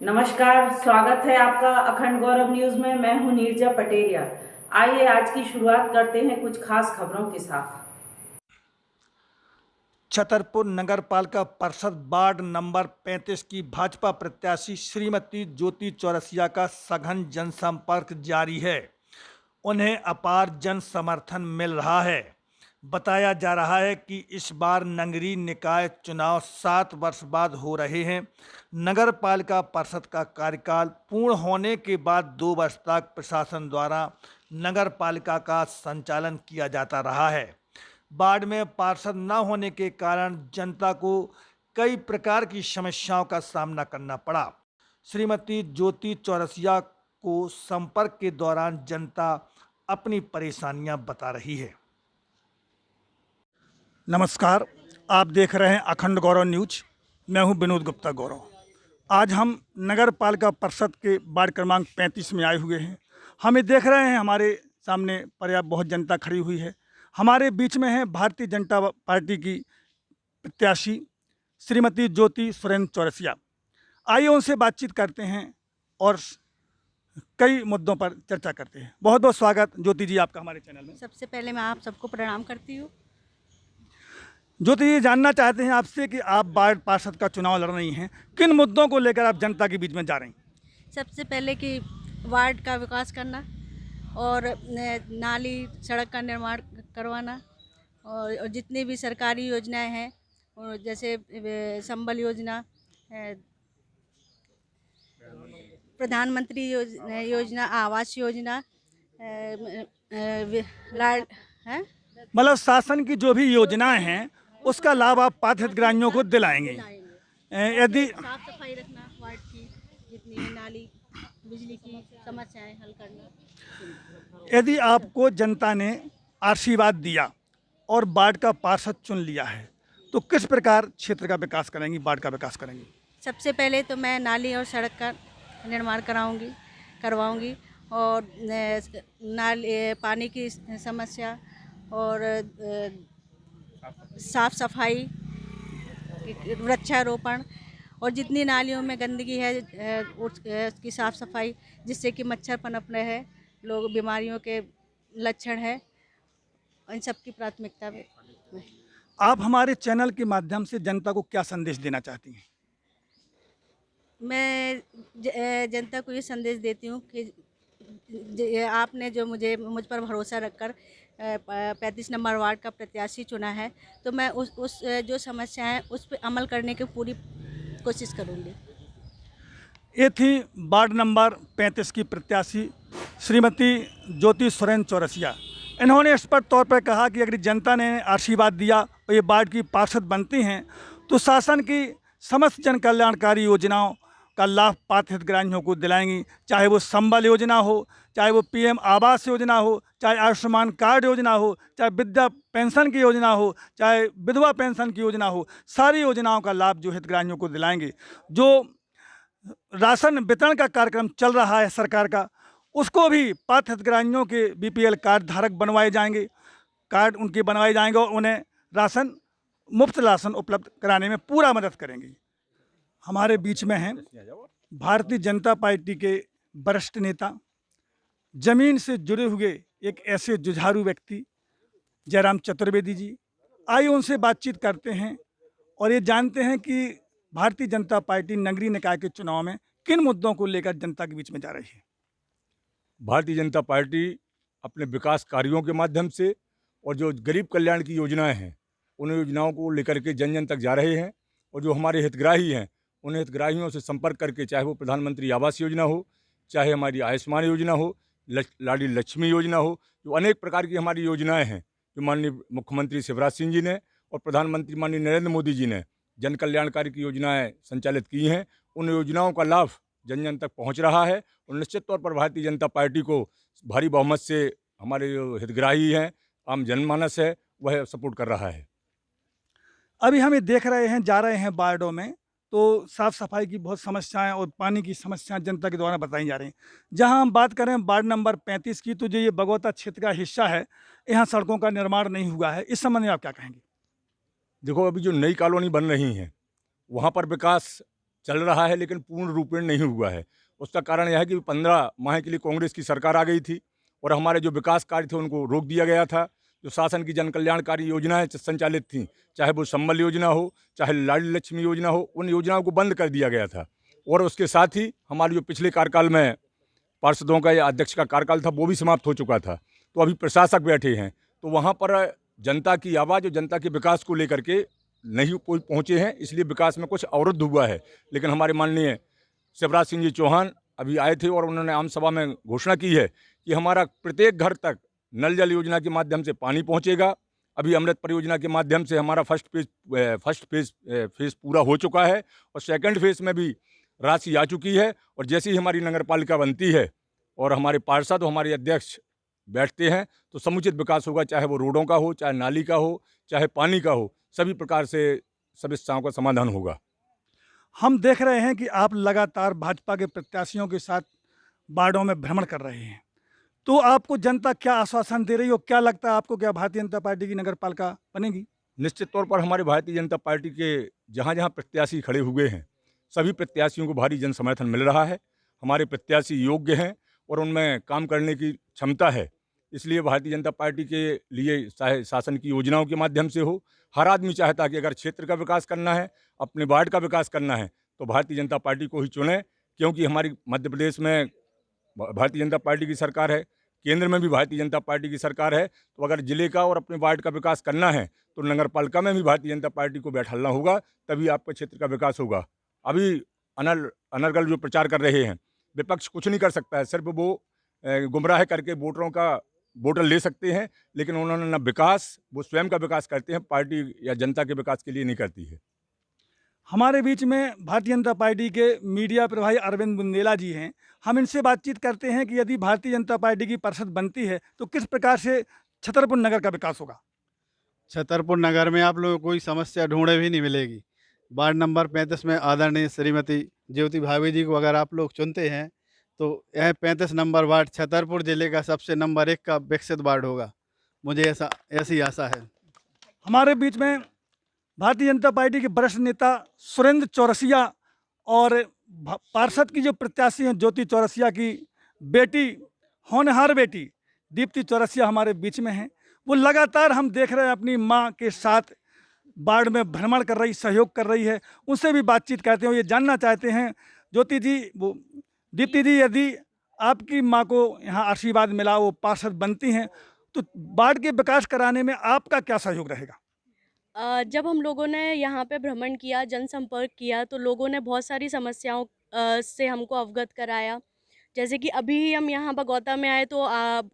नमस्कार, स्वागत है आपका अखंड गौरव न्यूज में। मैं हूं नीरजा पटेरिया। आइए आज की शुरुआत करते हैं कुछ खास खबरों के साथ। छतरपुर नगरपालिका परिषद वार्ड नंबर 35 की भाजपा प्रत्याशी श्रीमती ज्योति चौरसिया का सघन जनसंपर्क जारी है। उन्हें अपार जन समर्थन मिल रहा है। बताया जा रहा है कि इस बार नगरीय निकाय चुनाव 7 वर्ष बाद हो रहे हैं। नगरपालिका परिषद का कार्यकाल पूर्ण होने के बाद 2 वर्ष तक प्रशासन द्वारा नगरपालिका का संचालन किया जाता रहा है। वार्ड में पार्षद न होने के कारण जनता को कई प्रकार की समस्याओं का सामना करना पड़ा। श्रीमती ज्योति चौरसिया को संपर्क के दौरान जनता अपनी परेशानियां बता रही है। नमस्कार, आप देख रहे हैं अखंड गौरव न्यूज। मैं हूं विनोद गुप्ता गौरव। आज हम नगर पालिका परिषद के वार्ड क्रमांक 35 में आए हुए हैं। हमें देख रहे हैं, हमारे सामने पर्याप्त बहुत जनता खड़ी हुई है। हमारे बीच में है भारतीय जनता पार्टी की प्रत्याशी श्रीमती ज्योति सुरेंद्र चौरसिया। आइए उनसे बातचीत करते हैं और कई मुद्दों पर चर्चा करते हैं। बहुत बहुत स्वागत ज्योति जी आपका हमारे चैनल में। सबसे पहले मैं आप सबको प्रणाम करती हूँ। ज्योति जी, जानना चाहते हैं आपसे कि आप वार्ड पार्षद का चुनाव लड़ रही हैं, किन मुद्दों को लेकर आप जनता के बीच में जा रही हैं? सबसे पहले कि वार्ड का विकास करना और नाली सड़क का निर्माण करवाना और जितनी भी सरकारी योजनाएं हैं, और जैसे संबल योजना, प्रधानमंत्री योजना, आवास योजना, लाड है। मतलब शासन की जो भी योजनाएं हैं उसका लाभ आप पात्र हितग्राहियों को दिलाएंगे। यदि साफ सफाई रखना, वार्ड की जितनी भी नाली, बिजली की समस्याएं हल करना। यदि आपको जनता ने आशीर्वाद दिया और वार्ड का पार्षद चुन लिया है तो किस प्रकार क्षेत्र का विकास करेंगी, वार्ड का विकास करेंगी? सबसे पहले तो मैं नाली और सड़क का निर्माण करवाऊंगी और नाली, पानी की समस्या और साफ सफाई, वृक्षारोपण और जितनी नालियों में गंदगी है उसकी साफ सफाई, जिससे कि मच्छर पनप रहे हैं, लोग बीमारियों के लक्षण है, इन सब की प्राथमिकता में। आप हमारे चैनल के माध्यम से जनता को क्या संदेश देना चाहती हैं? मैं जनता को ये संदेश देती हूँ कि आपने जो मुझ पर भरोसा रखकर 35 नंबर वार्ड का प्रत्याशी चुना है, तो मैं उस जो समस्या है उस पर अमल करने की पूरी कोशिश करूँगी। ये थी वार्ड नंबर 35 की प्रत्याशी श्रीमती ज्योति सुरेंद्र चौरसिया। इन्होंने स्पष्ट तौर पर कहा कि अगर जनता ने आशीर्वाद दिया और ये वार्ड की पार्षद बनती हैं तो शासन की समस्त जन कल्याणकारी योजनाओं का लाभ पात्र हितग्राहियों को दिलाएंगी, चाहे वो संबल योजना हो, चाहे वो पीएम आवास योजना हो, चाहे आयुष्मान कार्ड योजना हो, चाहे वृद्धा पेंशन की योजना हो, चाहे विधवा पेंशन की योजना हो, सारी योजनाओं का लाभ जो हितग्राहियों को दिलाएंगे। जो राशन वितरण का कार्यक्रम चल रहा है सरकार का, उसको भी पात्र हितग्राहियों के बीपीएल कार्ड धारक बनवाए जाएंगे, कार्ड उनके बनवाए जाएंगे और उन्हें राशन, मुफ्त राशन उपलब्ध कराने में पूरा मदद करेंगे। हमारे बीच में हैं भारतीय जनता पार्टी के वरिष्ठ नेता, जमीन से जुड़े हुए एक ऐसे जुझारू व्यक्ति जयराम चतुर्वेदी जी। आइए उनसे बातचीत करते हैं और ये जानते हैं कि भारतीय जनता पार्टी नगरीय निकाय के चुनाव में किन मुद्दों को लेकर जनता के बीच में जा रही है। भारतीय जनता पार्टी अपने विकास कार्यों के माध्यम से और जो गरीब कल्याण की योजनाएं हैं उन योजनाओं को लेकर के जन जन तक जा रहे हैं, और जो हमारे हितग्राही हैं उन हितग्राहियों से संपर्क करके, चाहे वो प्रधानमंत्री आवास योजना हो, चाहे हमारी आयुष्मान योजना हो, लाडली लक्ष्मी योजना हो, जो अनेक प्रकार की हमारी योजनाएं हैं जो माननीय मुख्यमंत्री शिवराज सिंह जी ने और प्रधानमंत्री माननीय नरेंद्र मोदी जी ने जन कल्याणकारी की योजनाएं संचालित की हैं, उन योजनाओं का लाभ जन जन तक पहुंच रहा है। और निश्चित तौर पर भारतीय जनता पार्टी को भारी बहुमत से हमारे जो हितग्राही हैं, आम जनमानस है, वह सपोर्ट कर रहा है। अभी हम ये देख रहे हैं, जा रहे हैं वार्डों में, तो साफ़ सफाई की बहुत समस्याएं और पानी की समस्याएं जनता के द्वारा बताई जा रही हैं। जहां हम बात करें वार्ड नंबर 35 की, तो जो ये बगौता क्षेत्र का हिस्सा है, यहाँ सड़कों का निर्माण नहीं हुआ है। इस संबंध में आप क्या कहेंगे? देखो, अभी जो नई कॉलोनी बन रही हैं वहाँ पर विकास चल रहा है, लेकिन पूर्ण रूपेण नहीं हुआ है। उसका कारण यह है कि 15 माह के लिए कांग्रेस की सरकार आ गई थी और हमारे जो विकास कार्य थे उनको रोक दिया गया था। जो शासन की जन कल्याणकारी योजनाएं संचालित थीं, चाहे वो संबल योजना हो, चाहे लाडली लक्ष्मी योजना हो, उन योजनाओं को बंद कर दिया गया था। और उसके साथ ही हमारे जो पिछले कार्यकाल में पार्षदों का या अध्यक्ष का कार्यकाल था वो भी समाप्त हो चुका था। तो अभी प्रशासक बैठे हैं, तो वहाँ पर जनता की आवाज़ और जनता के विकास को लेकर के नहीं कोई पहुँचे हैं, इसलिए विकास में कुछ अवरुद्ध हुआ है। लेकिन हमारे माननीय शिवराज सिंह जी चौहान अभी आए थे और उन्होंने आम सभा में घोषणा की है कि हमारा प्रत्येक घर तक नल जल योजना के माध्यम से पानी पहुँचेगा। अभी अमृत परियोजना के माध्यम से हमारा फर्स्ट फेज़ पूरा हो चुका है और सेकंड फेज़ में भी राशि आ चुकी है। और जैसे ही हमारी नगर पालिका बनती है और हमारे पार्षद और हमारे अध्यक्ष बैठते हैं तो समुचित विकास होगा, चाहे वो रोडों का हो, चाहे नाली का हो, चाहे पानी का हो, सभी प्रकार से समस्याओं का समाधान होगा। हम देख रहे हैं कि आप लगातार भाजपा के प्रत्याशियों के साथ वार्डों में भ्रमण कर रहे हैं, तो आपको जनता क्या आश्वासन दे रही हो? क्या लगता है आपको, क्या भारतीय जनता पार्टी की नगर पालिका बनेगी? निश्चित तौर पर हमारी भारतीय जनता पार्टी के जहाँ जहाँ प्रत्याशी खड़े हुए हैं, सभी प्रत्याशियों को भारी जन समर्थन मिल रहा है। हमारे प्रत्याशी योग्य हैं और उनमें काम करने की क्षमता है। इसलिए भारतीय जनता पार्टी के लिए चाहे शासन की योजनाओं के माध्यम से हो, हर आदमी चाहता है कि अगर क्षेत्र का विकास करना है, अपने वार्ड का विकास करना है, तो भारतीय जनता पार्टी को ही चुनें। क्योंकि हमारी मध्य प्रदेश में भारतीय जनता पार्टी की सरकार है, केंद्र में भी भारतीय जनता पार्टी की सरकार है। तो अगर जिले का और अपने वार्ड का विकास करना है तो नगर पालिका में भी भारतीय जनता पार्टी को बैठाना होगा, तभी आपके क्षेत्र का विकास होगा। अभी अनर्गल जो प्रचार कर रहे हैं, विपक्ष कुछ नहीं कर सकता है, सिर्फ वो गुमराह करके वोटरों का वोटर ले सकते हैं, लेकिन उन्होंने न विकास, वो स्वयं का विकास करते हैं, पार्टी या जनता के विकास के लिए नहीं करती है। हमारे बीच में भारतीय जनता पार्टी के मीडिया प्रभारी अरविंद बुंदेला जी हैं। हम इनसे बातचीत करते हैं कि यदि भारतीय जनता पार्टी की पार्षद बनती है तो किस प्रकार से छतरपुर नगर का विकास होगा। छतरपुर नगर में आप लोगों को कोई समस्या ढूंढे भी नहीं मिलेगी। वार्ड नंबर 35 में आदरणीय श्रीमती ज्योति भाभी जी को अगर आप लोग चुनते हैं तो यह 35 नंबर वार्ड छतरपुर जिले का सबसे नंबर 1 का विकसित वार्ड होगा। मुझे ऐसी आशा है। हमारे बीच में भारतीय जनता पार्टी के वरिष्ठ नेता सुरेंद्र चौरसिया और पार्षद की जो प्रत्याशी हैं ज्योति चौरसिया की बेटी, होनहार बेटी दीप्ति चौरसिया हमारे बीच में हैं। वो लगातार हम देख रहे हैं अपनी मां के साथ वार्ड में भ्रमण कर रही, सहयोग कर रही है। उनसे भी बातचीत करते हैं। ये जानना चाहते हैं ज्योति जी, वो दीप्ति जी, यदि आपकी मां को यहाँ आशीर्वाद मिला, वो पार्षद बनती हैं, तो वार्ड के विकास कराने में आपका क्या सहयोग रहेगा? जब हम लोगों ने यहाँ पे भ्रमण किया, जनसंपर्क किया, तो लोगों ने बहुत सारी समस्याओं से हमको अवगत कराया। जैसे कि अभी हम यहाँ बगौता में आए तो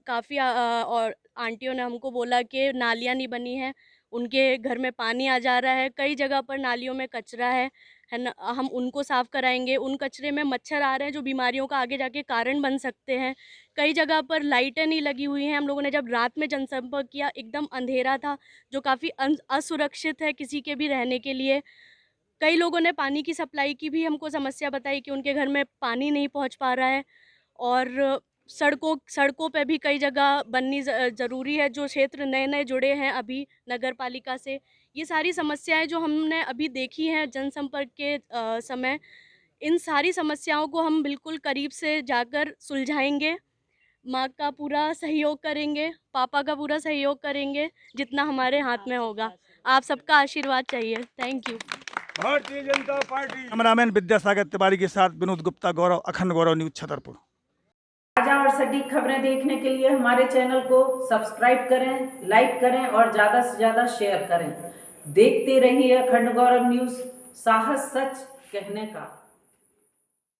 काफ़ी और आंटियों ने हमको बोला कि नालियाँ नहीं बनी हैं, उनके घर में पानी आ जा रहा है, कई जगह पर नालियों में कचरा है ना, हम उनको साफ़ कराएंगे। उन कचरे में मच्छर आ रहे हैं जो बीमारियों का आगे जाके कारण बन सकते हैं। कई जगह पर लाइटें नहीं लगी हुई हैं। हम लोगों ने जब रात में जनसंपर्क किया, एकदम अंधेरा था जो काफ़ी असुरक्षित है किसी के भी रहने के लिए। कई लोगों ने पानी की सप्लाई की भी हमको समस्या बताई कि उनके घर में पानी नहीं पहुंच पा रहा है। और सड़कों पे भी कई जगह बननी ज़रूरी है, जो क्षेत्र नए जुड़े हैं अभी नगर पालिका से। ये सारी समस्याएं जो हमने अभी देखी हैं जनसंपर्क के समय, इन सारी समस्याओं को हम बिल्कुल करीब से जाकर सुलझाएंगे। माँ का पूरा सहयोग करेंगे, पापा का पूरा सहयोग करेंगे, जितना हमारे हाथ में होगा। आप सबका आशीर्वाद चाहिए। Thank you. Bharatiya Janata party. Cameraman Vidyasagar Tiwari के साथ विनोद गुप्ता, गौरव, अखंड गौरव न्यूज, छतरपुर। ताजा और सटीक खबरें देखने के लिए हमारे चैनल को सब्सक्राइब करें, लाइक करें और ज़्यादा से ज़्यादा शेयर करें। देखते रहिए अखंड गौरव न्यूज़, साहस सच कहने का।